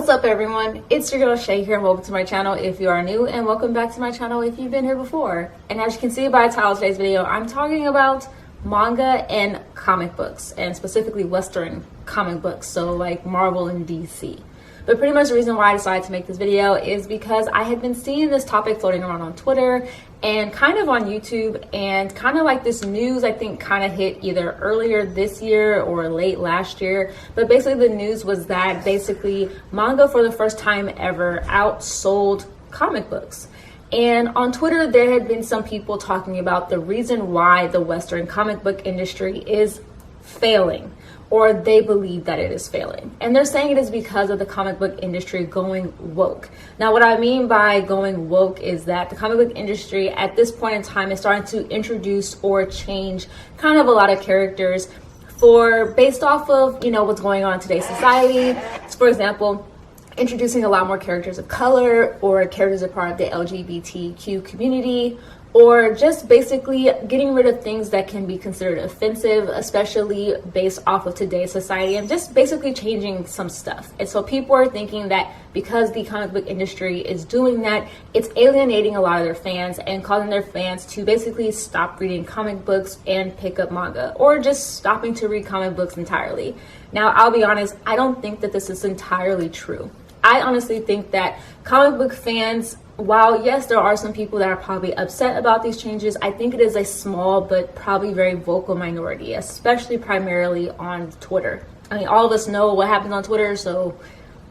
What's up everyone, it's your girl Shay here and welcome to my channel if you are new, and welcome back to my channel if you've been here before. And as you can see by the title of today's video, I'm talking about manga and comic books, and specifically Western comic books, so like Marvel and DC. But pretty much the reason why I decided to make this video is because I had been seeing this topic floating around on Twitter and kind of on YouTube, and kind of like this news I think kind of hit either earlier this year or late last year. But basically the news was that basically manga for the first time ever outsold comic books. And on Twitter there had been some people talking about the reason why the Western comic book industry is failing, or they believe that it is failing. And they're saying it is because of the comic book industry going woke. Now, what I mean by going woke is that the comic book industry at this point in time is starting to introduce or change kind of a lot of characters based off of, you know, what's going on in today's society. So for example, introducing a lot more characters of color, or characters that are part of the LGBTQ community, or just basically getting rid of things that can be considered offensive, especially based off of today's society, and just basically changing some stuff. And so people are thinking that because the comic book industry is doing that, it's alienating a lot of their fans and causing their fans to basically stop reading comic books and pick up manga, or just stopping to read comic books entirely. Now, I'll be honest, I don't think that this is entirely true. I honestly think that comic book fans, while yes, there are some people that are probably upset about these changes, I think it is a small but probably very vocal minority, especially primarily on Twitter. I mean, all of us know what happens on Twitter, so,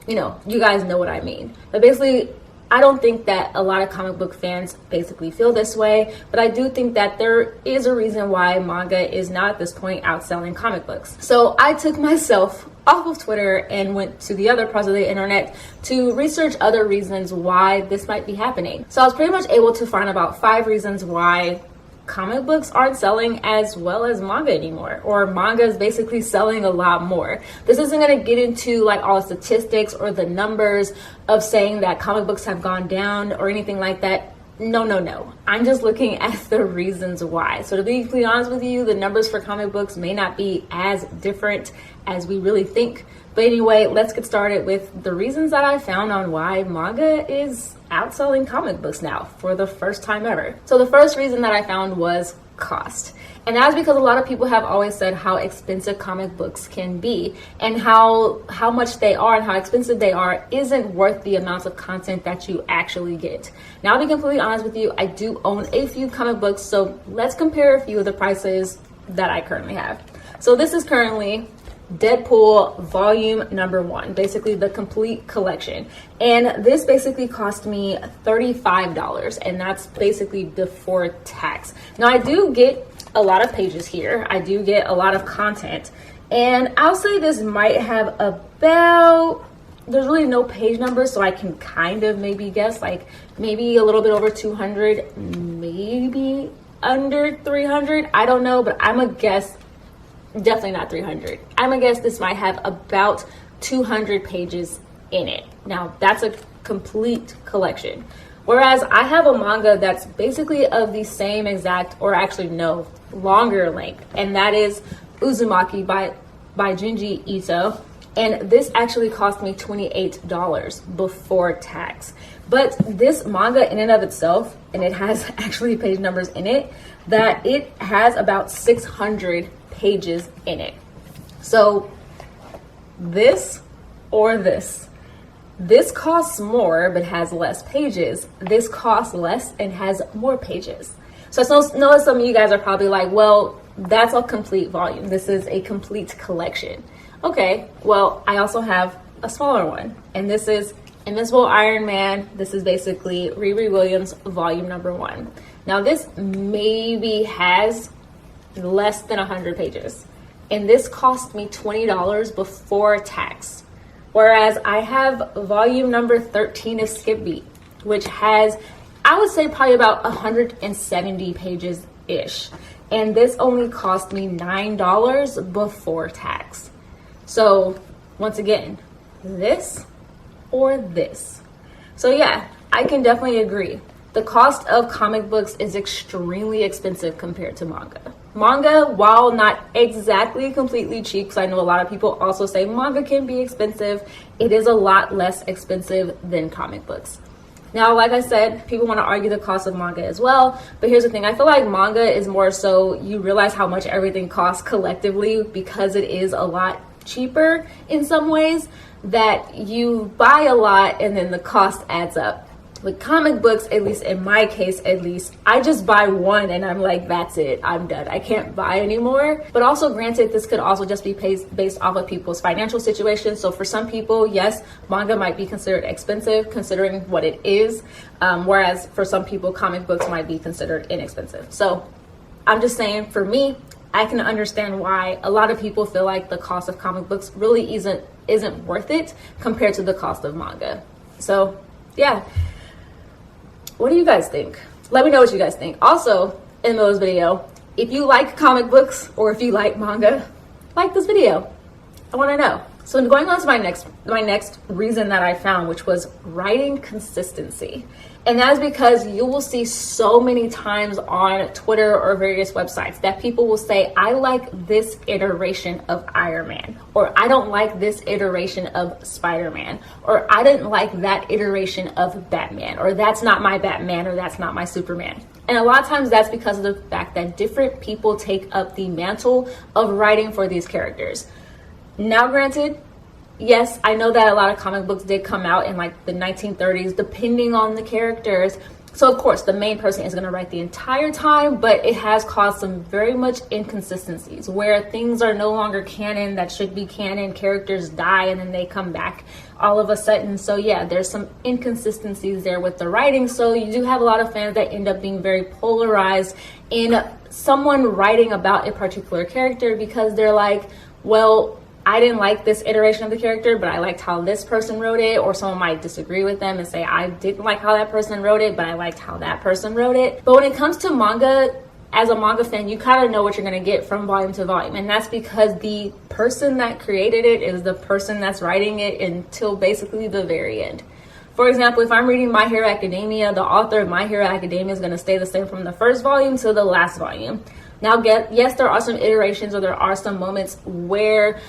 you know, you guys know what I mean. But basically, I don't think that a lot of comic book fans basically feel this way, but I do think that there is a reason why manga is not at this point outselling comic books. So I took myself off of Twitter and went to the other parts of the internet to research other reasons why this might be happening. So I was pretty much able to find about 5 reasons why comic books aren't selling as well as manga anymore, or manga is basically selling a lot more. This isn't going to get into like all the statistics or the numbers of saying that comic books have gone down or anything like that. No. I'm just looking at the reasons why. So to be completely honest with you, the numbers for comic books may not be as different as we really think. But anyway, let's get started with the reasons that I found on why manga is outselling comic books now for the first time ever. So the first reason that I found was cost. And that's because a lot of people have always said how expensive comic books can be, and how much they are and how expensive they are isn't worth the amounts of content that you actually get. Now, I'll be completely honest with you, I do own a few comic books, so let's compare a few of the prices that I currently have. So this is currently Deadpool volume number 1, basically the complete collection, and this basically cost me $35, and that's basically before tax. Now, I do get a lot of pages here, I do get a lot of content, and I'll say this might have about, there's really no page numbers, so I can kind of maybe guess, like maybe a little bit over 200, maybe under 300, I don't know, but I'm a guess. Definitely not 300. I'm gonna guess this might have about 200 pages in it. Now, that's a complete collection. Whereas I have a manga that's basically of the same exact, or actually no, longer length, and that is Uzumaki by Junji Ito. And this actually cost me $28 before tax. But this manga in and of itself, and it has actually page numbers in it, that it has about 600 pages in it. So this or this costs more but has less pages. This costs less and has more pages. So I know some of you guys are probably like, well, that's a complete volume. This is a complete collection. Okay, well, I also have a smaller one, and this is Invincible Iron Man. This is basically Riri Williams volume number 1. Now, this maybe has less than 100 pages, and this cost me $20 before tax. Whereas I have volume number 13 of Skip Beat, which has, I would say, probably about 170 pages ish, and this only cost me $9 before tax. So once again, this or this. So yeah, I can definitely agree. The cost of comic books is extremely expensive compared to manga. Manga, while not exactly completely cheap, because I know a lot of people also say manga can be expensive, it is a lot less expensive than comic books. Now, like I said, people want to argue the cost of manga as well, but here's the thing. I feel like manga is more so you realize how much everything costs collectively because it is a lot cheaper in some ways, that you buy a lot and then the cost adds up. With comic books, at least in my case, at least, I just buy one and I'm like, that's it, I'm done. I can't buy anymore. But also, granted, this could also just be based off of people's financial situation. So for some people, yes, manga might be considered expensive considering what it is. Whereas for some people, comic books might be considered inexpensive. So I'm just saying, for me, I can understand why a lot of people feel like the cost of comic books really isn't worth it compared to the cost of manga. So yeah. What do you guys think? Let me know what you guys think. Also, in the middle of this video, if you like comic books or if you like manga, like this video. I want to know. So going on to my next reason that I found, which was writing consistency. And that is because you will see so many times on Twitter or various websites that people will say, I like this iteration of Iron Man, or I don't like this iteration of Spider-Man, or I didn't like that iteration of Batman, or that's not my Batman, or that's not my Superman. And a lot of times that's because of the fact that different people take up the mantle of writing for these characters. Now, granted, yes, I know that a lot of comic books did come out in like the 1930s, depending on the characters. So of course, the main person is going to write the entire time, but it has caused some very much inconsistencies where things are no longer canon that should be canon. Characters die and then they come back all of a sudden. So yeah, there's some inconsistencies there with the writing. So you do have a lot of fans that end up being very polarized in someone writing about a particular character because they're like, well, I didn't like this iteration of the character, but I liked how this person wrote it. Or someone might disagree with them and say, I didn't like how that person wrote it, but I liked how that person wrote it. But when it comes to manga, as a manga fan, you kind of know what you're going to get from volume to volume. And that's because the person that created it is the person that's writing it until basically the very end. For example, if I'm reading My Hero Academia, the author of My Hero Academia is going to stay the same from the first volume to the last volume. Now, yes, there are some iterations or there are some moments where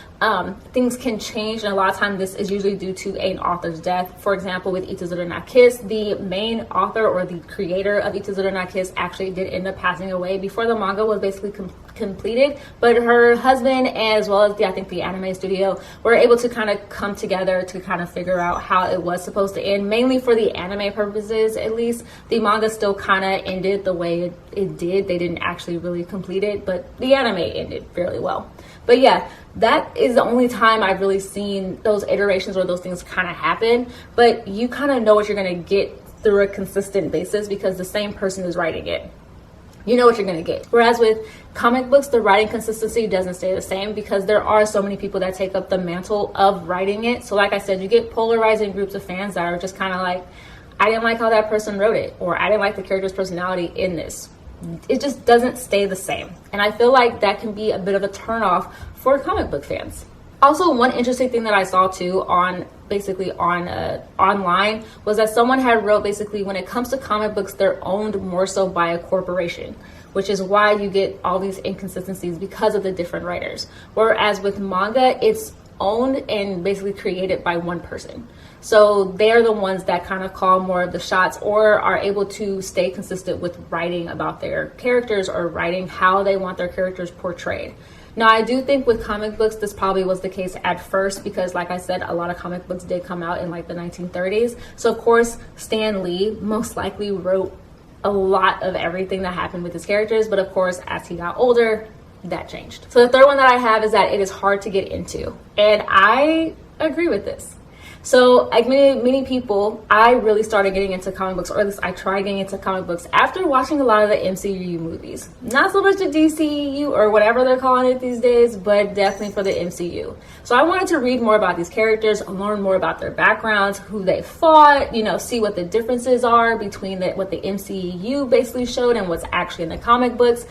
things can change, and a lot of times this is usually due to an author's death. For example, with Itazuru na Kiss, the main author or the creator of Itazuru na Kiss actually did end up passing away before the manga was basically completed, but her husband as well as the anime studio were able to kind of come together to kind of figure out how it was supposed to end, mainly for the anime purposes. At least the manga still kind of ended the way it did. They didn't actually really complete it, but the anime ended fairly well. But yeah, that is the only time I've really seen those iterations or those things kind of happen. But you kind of know what you're going to get through a consistent basis because the same person is writing it. You know what you're going to get. Whereas with comic books, the writing consistency doesn't stay the same because there are so many people that take up the mantle of writing it. So like I said, you get polarizing groups of fans that are just kind of like, I didn't like how that person wrote it, or I didn't like the character's personality in this. It just doesn't stay the same. And I feel like that can be a bit of a turnoff for comic book fans. Also, one interesting thing that I saw too online was that someone had wrote basically when it comes to comic books, they're owned more so by a corporation, which is why you get all these inconsistencies because of the different writers. Whereas with manga, it's owned and basically created by one person. So they're the ones that kind of call more of the shots or are able to stay consistent with writing about their characters or writing how they want their characters portrayed. Now, I do think with comic books, this probably was the case at first because, like I said, a lot of comic books did come out in like the 1930s. So, of course, Stan Lee most likely wrote a lot of everything that happened with his characters. But, of course, as he got older, that changed. So the third one that I have is that it is hard to get into. And I agree with this. So like many people, I really started getting into comic books, or at least I tried getting into comic books after watching a lot of the MCU movies. Not so much the DCU or whatever they're calling it these days, but definitely for the MCU. So I wanted to read more about these characters, learn more about their backgrounds, who they fought, see what the differences are between what the MCU basically showed and what's actually in the comic books.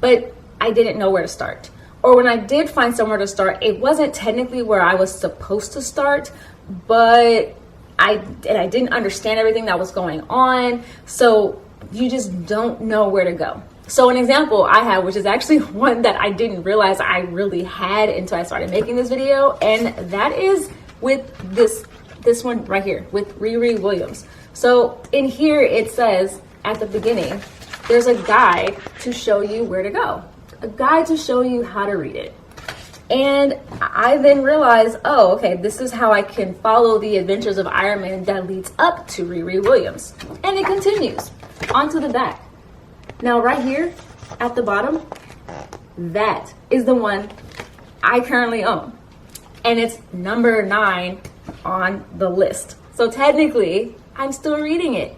But I didn't know where to start. Or when I did find somewhere to start, it wasn't technically where I was supposed to start, but I didn't understand everything that was going on. So you just don't know where to go. So an example I have, which is actually one that I didn't realize I really had until I started making this video, and that is with this one right here with Riri Williams. So in here it says at the beginning, there's a guide to show you where to go, a guide to show you how to read it. And I then realized, oh, okay, this is how I can follow the adventures of Iron Man that leads up to Riri Williams. And it continues onto the back. Now right here at the bottom, that is the one I currently own. And it's number 9 on the list. So technically, I'm still reading it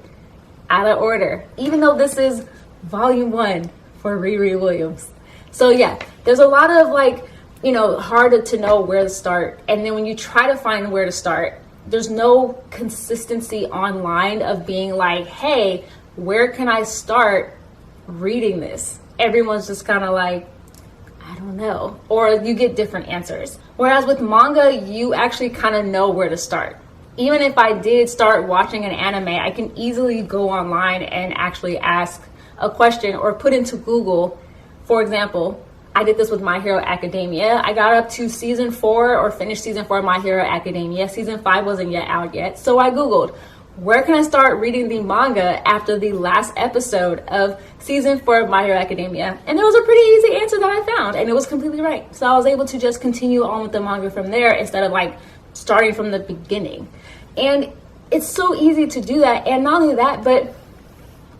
out of order, even though this is volume 1 for Riri Williams. So yeah, there's a lot of like, you know, harder to know where to start. And then when you try to find where to start, there's no consistency online of being like, hey, where can I start reading this? Everyone's just kind of like, I don't know. Or you get different answers. Whereas with manga, you actually kind of know where to start. Even if I did start watching an anime, I can easily go online and actually ask a question or put into Google. For example, I did this with My Hero Academia. I got up to season 4 or finished season 4 of My Hero Academia. Season 5 wasn't yet out yet. So I Googled, where can I start reading the manga after the last episode of season 4 of My Hero Academia? And there was a pretty easy answer that I found, and it was completely right. So I was able to just continue on with the manga from there instead of like starting from the beginning. And it's so easy to do that. And not only that, but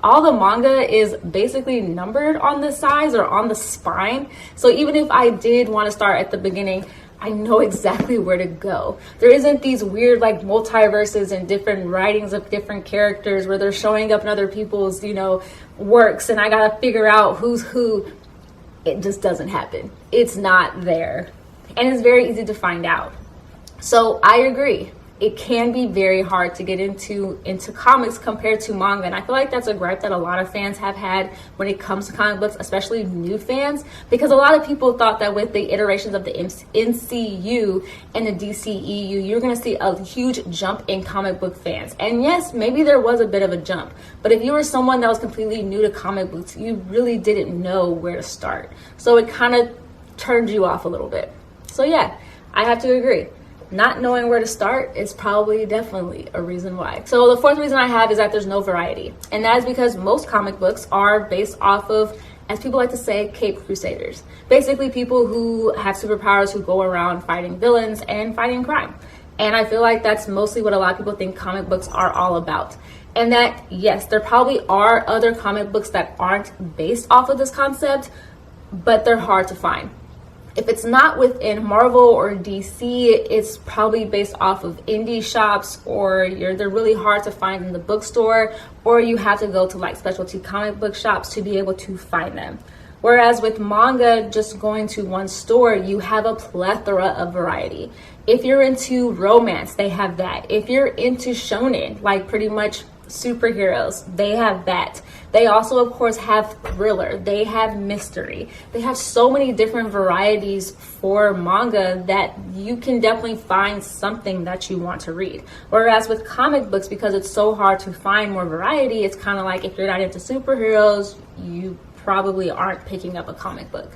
all the manga is basically numbered on the sides or on the spine. So even if I did want to start at the beginning, I know exactly where to go. There isn't these weird like multiverses and different writings of different characters where they're showing up in other people's, you know, works and I gotta figure out who's who. It just doesn't happen. It's not there. And it's very easy to find out. So I agree. It can be very hard to get into comics compared to manga. And I feel like that's a gripe that a lot of fans have had when it comes to comic books, especially new fans, because a lot of people thought that with the iterations of the NCU and the DCEU, you're going to see a huge jump in comic book fans. And yes, maybe there was a bit of a jump, but if you were someone that was completely new to comic books, you really didn't know where to start. So it kind of turned you off a little bit. So yeah, I have to agree. Not knowing where to start is probably definitely a reason why. So the fourth reason I have is that there's no variety. And that is because most comic books are based off of, as people like to say, Cape Crusaders. Basically people who have superpowers who go around fighting villains and fighting crime. And I feel like that's mostly what a lot of people think comic books are all about. And that, yes, there probably are other comic books that aren't based off of this concept, but they're hard to find. If it's not within Marvel or DC, it's probably based off of indie shops, or they're really hard to find in the bookstore, or you have to go to like specialty comic book shops to be able to find them. Whereas with manga, just going to one store, you have a plethora of variety. If you're into romance, they have that. If you're into shonen, like pretty much superheroes, they have that. They also, of course, have thriller. They have mystery. They have so many different varieties for manga that you can definitely find something that you want to read. Whereas with comic books, because it's so hard to find more variety, it's kind of like if you're not into superheroes, you probably aren't picking up a comic book.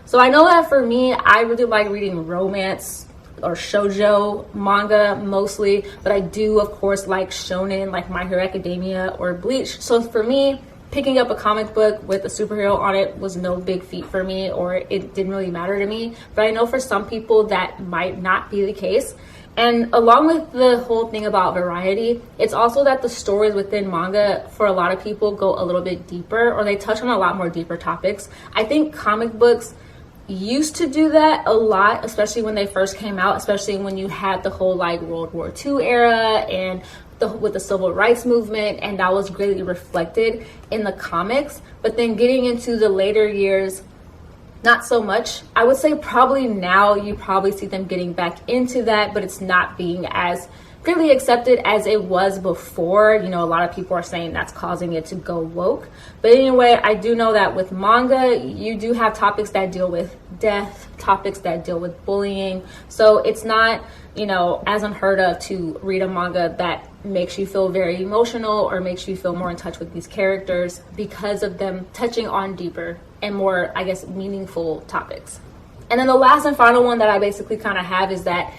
So I know that for me, I really like reading romance or shoujo manga mostly, but I do of course like shonen, like My Hero Academia or Bleach. So for me, picking up a comic book with a superhero on it was no big feat for me, or it didn't really matter to me. But I know for some people that might not be the case. And along with the whole thing about variety, it's also that the stories within manga for a lot of people go a little bit deeper, or they touch on a lot more deeper topics. I think comic books used to do that a lot, especially when they first came out, especially when you had the whole like World War II era and with the civil rights movement, and that was greatly reflected in the comics. But then getting into the later years, not so much. I would say probably now you probably see them getting back into that, but it's not being as really accepted as it was before. You know, a lot of people are saying that's causing it to go woke. But anyway, I do know that with manga, you do have topics that deal with death, topics that deal with bullying. So it's not, you know, as unheard of to read a manga that makes you feel very emotional or makes you feel more in touch with these characters because of them touching on deeper and more, I guess, meaningful topics. And then the last and final one that I basically kind of have is that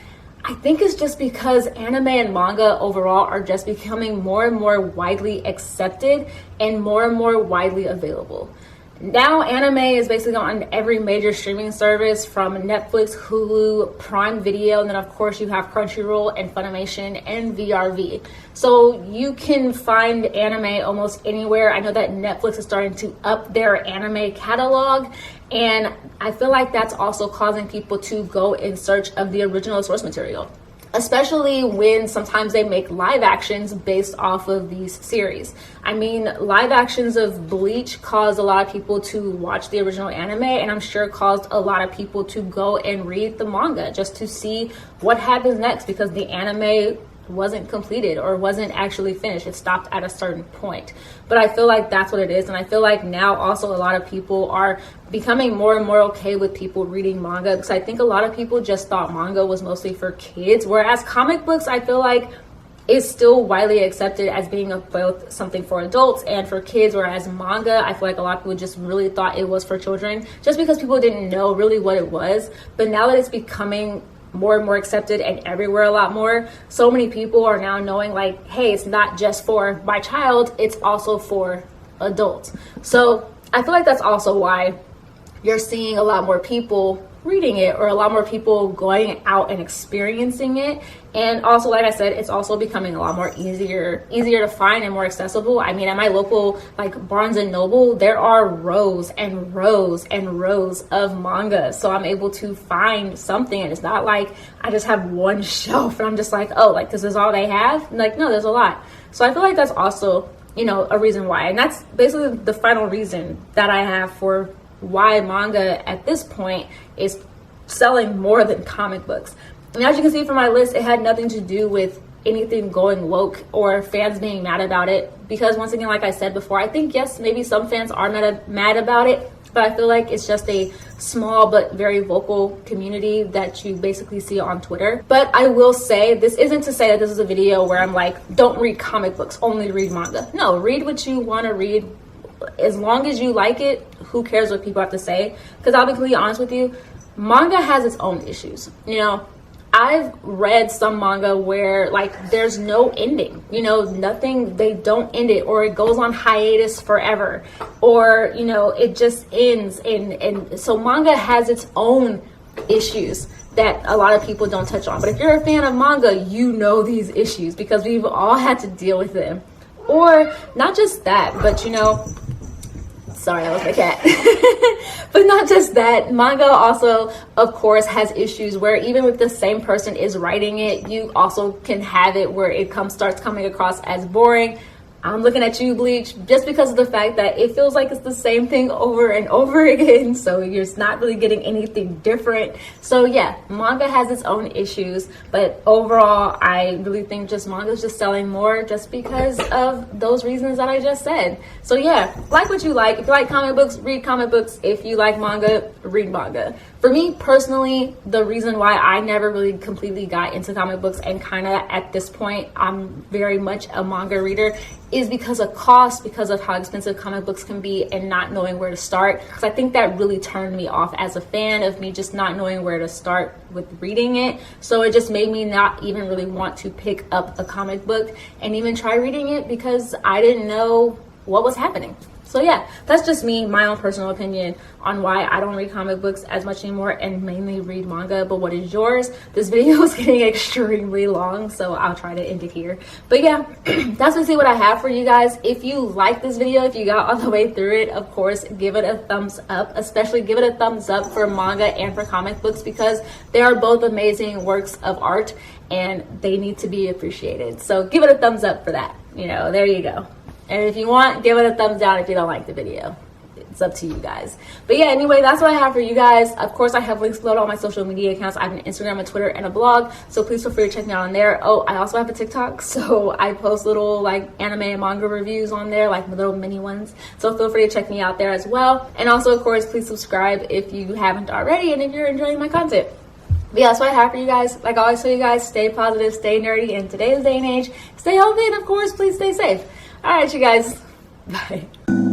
I think it's just because anime and manga overall are just becoming more and more widely accepted and more widely available. Now anime is basically on every major streaming service from Netflix, Hulu, Prime Video, and then of course you have Crunchyroll and Funimation and VRV. So you can find anime almost anywhere. I know that Netflix is starting to up their anime catalog, and I feel like that's also causing people to go in search of the original source material, especially when sometimes they make live actions based off of these series. I mean, live actions of Bleach caused a lot of people to watch the original anime, and I'm sure caused a lot of people to go and read the manga just to see what happens next, because the anime wasn't completed or wasn't actually finished. It stopped at a certain point. But I feel like that's what it is. And I feel like now also a lot of people are becoming more and more okay with people reading manga, because I think a lot of people just thought manga was mostly for kids, whereas comic books, I feel like, is still widely accepted as being both something for adults and for kids, whereas manga, I feel like a lot of people just really thought it was for children just because people didn't know really what it was. But now that it's becoming more and more accepted and everywhere a lot more, so many people are now knowing like, hey, it's not just for my child, it's also for adults. So I feel like that's also why you're seeing a lot more people reading it, or a lot more people going out and experiencing it. And also, like I said, it's also becoming a lot more easier to find and more accessible. I mean, at my local like Barnes and Noble, there are rows and rows and rows of manga, so I'm able to find something, and it's not like I just have one shelf and I'm just like, oh, like this is all they have. Like, no, there's a lot. So I feel like that's also, you know, a reason why, and that's basically the final reason that I have for why manga at this point is selling more than comic books. And as you can see from my list, it had nothing to do with anything going woke or fans being mad about it, because once again, like I said before, I think yes, maybe some fans are mad about it, but I feel like it's just a small but very vocal community that you basically see on Twitter. But I will say, this isn't to say that this is a video where I'm like, don't read comic books, only read manga. No, read what you want to read. As long as you like it, who cares what people have to say? Because I'll be completely honest with you, manga has its own issues. You know, I've read some manga where like there's no ending, you know, nothing, they don't end it, or it goes on hiatus forever, or, you know, it just ends. And so manga has its own issues that a lot of people don't touch on. But if you're a fan of manga, you know these issues because we've all had to deal with them. Or not just that, but you know, sorry, that was my cat. But not just that, manga also, of course, has issues where even if the same person is writing it, you also can have it where it starts coming across as boring. I'm looking at you, Bleach, just because of the fact that it feels like it's the same thing over and over again. So you're not really getting anything different. So yeah, manga has its own issues, but overall, I really think just manga is just selling more just because of those reasons that I just said. So yeah, like what you like. If you like comic books, read comic books. If you like manga, read manga. For me personally, the reason why I never really completely got into comic books, and kind of at this point, I'm very much a manga reader, is because of cost, because of how expensive comic books can be, and not knowing where to start. Because I think that really turned me off as a fan, of me just not knowing where to start with reading it. So it just made me not even really want to pick up a comic book and even try reading it, because I didn't know what was happening. So yeah, that's just me, my own personal opinion on why I don't read comic books as much anymore and mainly read manga. But what is yours? This video is getting extremely long, so I'll try to end it here. But yeah, that's basically what I have for you guys. If you like this video, if you got all the way through it, of course, give it a thumbs up. Especially give it a thumbs up for manga and for comic books, because they are both amazing works of art and they need to be appreciated. So give it a thumbs up for that. You know, there you go. And if you want, give it a thumbs down if you don't like the video. It's up to you guys. But yeah, anyway, that's what I have for you guys. Of course, I have links below to all my social media accounts. I have an Instagram, a Twitter, and a blog. So please feel free to check me out on there. Oh, I also have a TikTok. So I post little like anime and manga reviews on there, like little mini ones. So feel free to check me out there as well. And also, of course, please subscribe if you haven't already and if you're enjoying my content. But yeah, that's what I have for you guys. Like I always tell you guys, stay positive, stay nerdy in today's day and age. Stay healthy, and of course, please stay safe. All right, you guys. Bye.